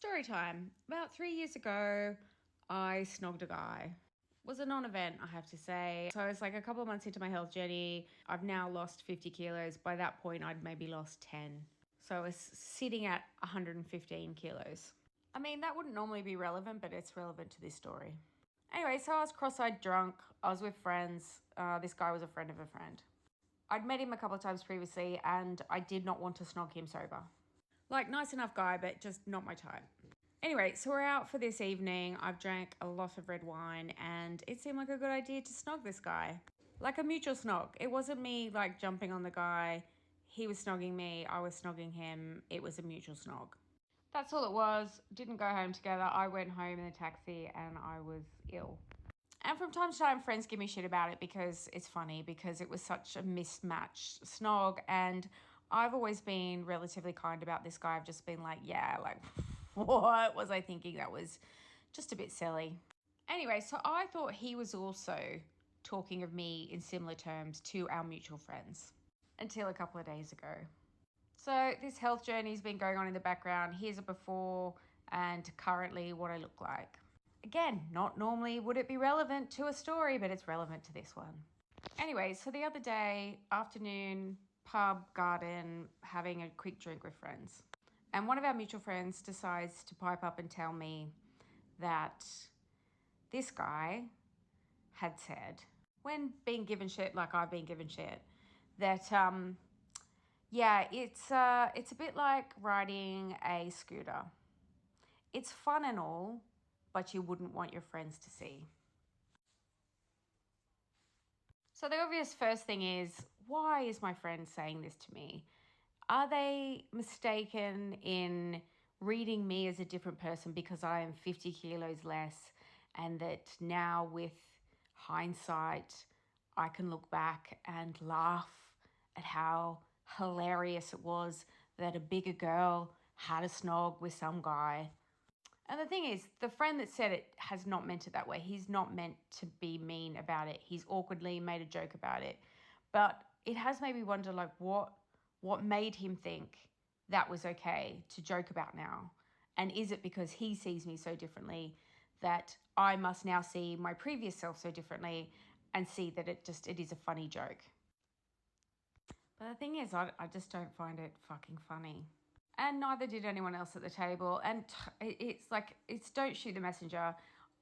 Story time. About 3 years ago, I snogged a guy. It was a non-event, I have to say. So it's like a couple of months into my health journey. I've now lost 50 kilos. By that point, I'd maybe lost 10. So I was sitting at 115 kilos. I mean, that wouldn't normally be relevant, but it's relevant to this story. Anyway, so I was cross-eyed drunk. I was with friends. This guy was a friend of a friend. I'd met him a couple of times previously, and I did not want to snog him sober. Like, nice enough guy, but just not my type. Anyway, so we're out for this evening. I've drank a lot of red wine, and it seemed like a good idea to snog this guy. Like a mutual snog. It wasn't me, like, jumping on the guy. He was snogging me. I was snogging him. It was a mutual snog. That's all it was. Didn't go home together. I went home in the taxi, and I was ill. And from time to time, friends give me shit about it because it's funny, because it was such a mismatched snog, and I've always been relatively kind about this guy. I've just been like, yeah, like, what was I thinking? That was just a bit silly. Anyway, so I thought he was also talking of me in similar terms to our mutual friends until a couple of days ago. So this health journey's been going on in the background. Here's a before and currently what I look like. Again, not normally would it be relevant to a story, but it's relevant to this one. Anyway, so the other day, afternoon, pub, garden, having a quick drink with friends. And one of our mutual friends decides to pipe up and tell me that this guy had said, when being given shit like I've been given shit, that yeah, it's a bit like riding a scooter. It's fun and all, but you wouldn't want your friends to see. So the obvious first thing is, why is my friend saying this to me? Are they mistaken in reading me as a different person because I am 50 kilos less, and that now with hindsight, I can look back and laugh at how hilarious it was that a bigger girl had a snog with some guy? And the thing is, the friend that said it has not meant it that way. He's not meant to be mean about it. He's awkwardly made a joke about it. But it has made me wonder, like, what made him think that was okay to joke about now? And is it because he sees me so differently that I must now see my previous self so differently and see that it is a funny joke? But the thing is, I just don't find it fucking funny. And neither did anyone else at the table. And it's don't shoot the messenger.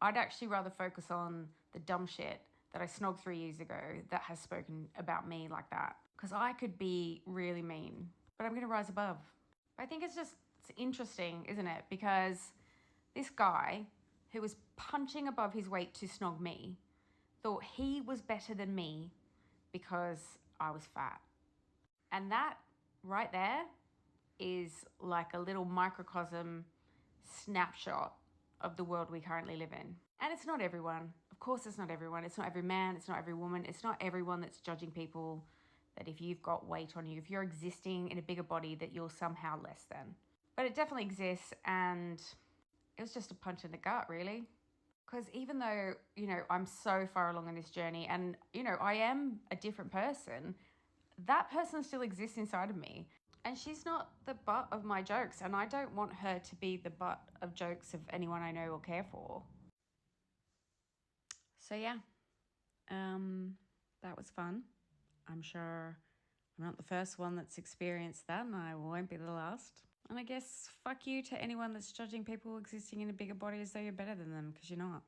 I'd actually rather focus on the dumb shit that I snogged 3 years ago that has spoken about me like that. Because I could be really mean, but I'm going to rise above. I think it's interesting, isn't it? Because this guy who was punching above his weight to snog me thought he was better than me because I was fat. And that right there is like a little microcosm snapshot of the world we currently live in. And it's not everyone. Of course, it's not everyone. It's not every man. It's not every woman. It's not everyone that's judging people that if you've got weight on you, if you're existing in a bigger body, that you're somehow less than. But it definitely exists, and it was just a punch in the gut, really. Because even though, I'm so far along in this journey and, I am a different person, that person still exists inside of me. And she's not the butt of my jokes, and I don't want her to be the butt of jokes of anyone I know or care for. So yeah, that was fun. I'm sure I'm not the first one that's experienced that, and I won't be the last. And I guess fuck you to anyone that's judging people existing in a bigger body as though you're better than them, because you're not.